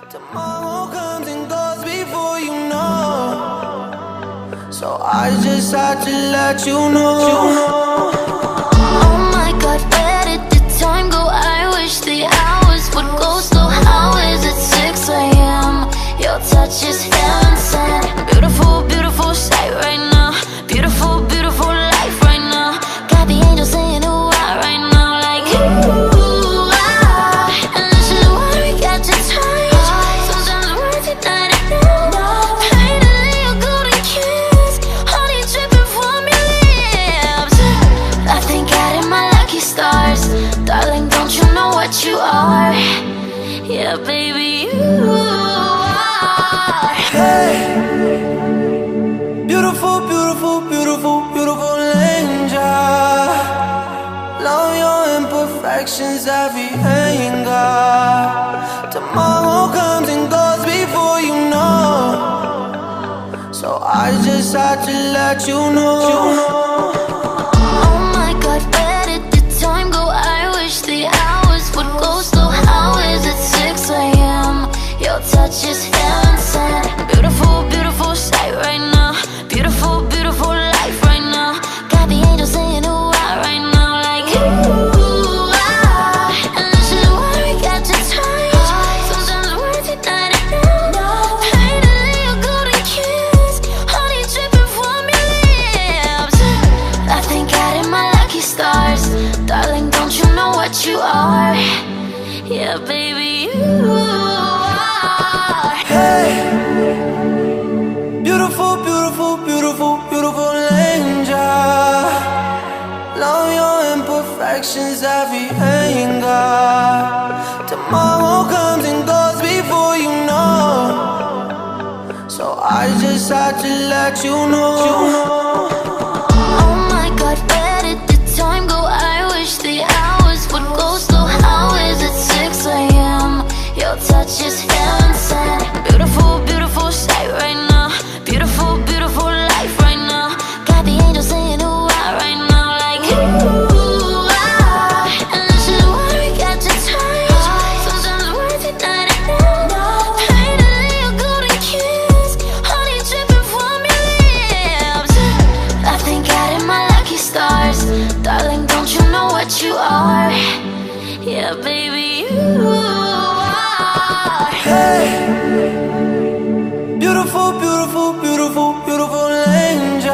Tomorrow comes and goes before you know. So I just had to let you know. Oh my God, where did the time go? I wish the hours would go slow. How is it 6 a.m.? Your touch is heaven sent. Beautiful, beautiful sight right now. Beautiful, beautiful life right now. Got the angels saying ooh ah right now, like ooh ah. And this is why we got to touch. Sometimes words are not enough. Finally a golden kiss, honey dripping from your lips. I thank God in my lucky stars. Darling, don't you know what you are? Yeah, baby, you are. Hey, beautiful, beautiful, beautiful, beautiful angel. Love your imperfections, every anger. Tomorrow comes and goes before you know. So I just had to let you know. Oh my God, where did the time go? I wish the hours would go slow. How is it 6 a.m.? Your touch is heaven sent. Beautiful, beautiful sight right now. Beautiful, beautiful life right now. Got the angels saying ooh ah right now, like ooh ah. And this is why we got to touch. Sometimes words are not enough. Finally a golden kiss, honey dripping from your lips. I thank God in my lucky stars. Darling, don't you know what you are? Yeah, baby, you are. Hey, beautiful, beautiful, beautiful, beautiful angel. Love your imperfections, every anger. Tomorrow comes and goes before you know. So I just had to let you know. Oh my God, where did the time go? I wish the hours would go slow. How is it 6 a.m.? Your touch is heaven sent. Beautiful, beautiful sight right now. Beautiful, beautiful life right now. Got the angels saying ooh ah right now, like ooh ah. And this is why we got to touch. Sometimes words are not enough. Finally a golden kiss, honey dripping from your lips. I thank God in my lucky stars. Darling, don't you know what you are? Yeah, baby, you are. Hey, beautiful, beautiful, beautiful, beautiful angel.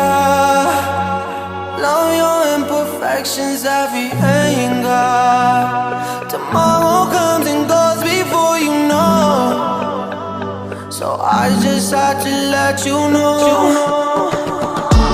Love your imperfections, every anger. Tomorrow comes and goes before you know. So I just had to let you know.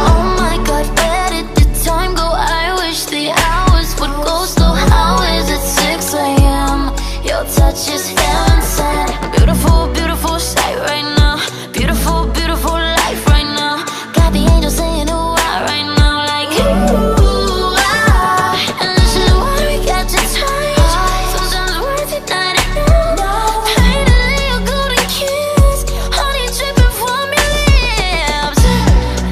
Oh my God, where did the time go? I wish the hours would go slow. How is it 6 a.m.? Your touch is heaven sent. Beautiful, beautiful sight right now. Beautiful, beautiful life right now. Got the angels saying ooh ah right now, like ooh ah. And this is why we got to touch. Sometimes words are not enough. Finally a golden kiss, honey dripping from your lips.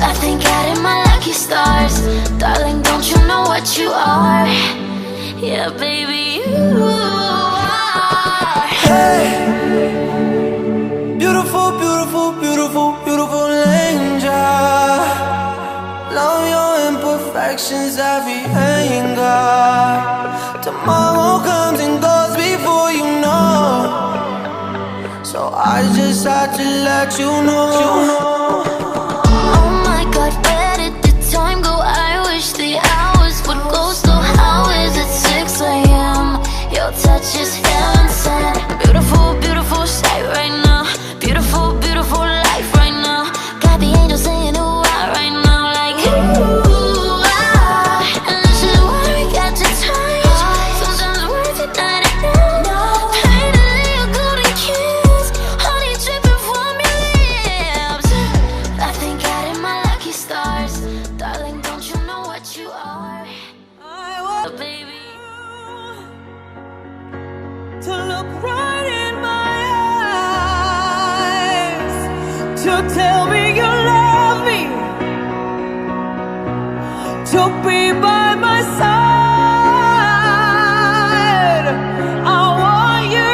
I thank God in my lucky stars. Darling, don't you know what you are? Yeah, baby, you are. Hey, beautiful, beautiful, beautiful, beautiful angel. Love your imperfections, every anger. Tomorrow comes and goes before you know. So I just had to let you know. Oh my God, where did the time go? I wish the hours would go slow. How is it 6 a.m.? Your touch is heaven sent. Beautiful, beautiful sight right now. Beautiful, beautiful life right now. Got the angels saying ooh ah right now, like ooh ah. And this is why we got to touch. Sometimes words are not enough. Finally a golden kiss, honey dripping from your lips. I thank God in my lucky stars. Darling, don't you know what you are? Baby, to look right in my eyes, to tell me you love me, to be by my side. I want you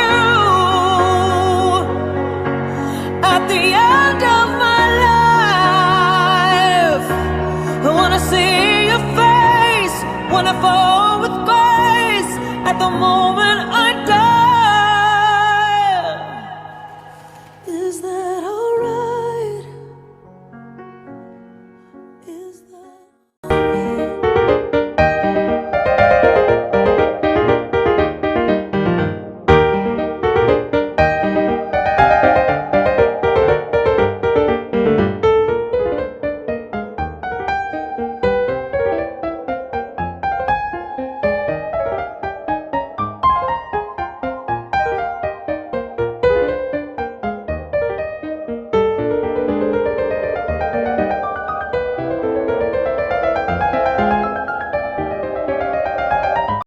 when I die.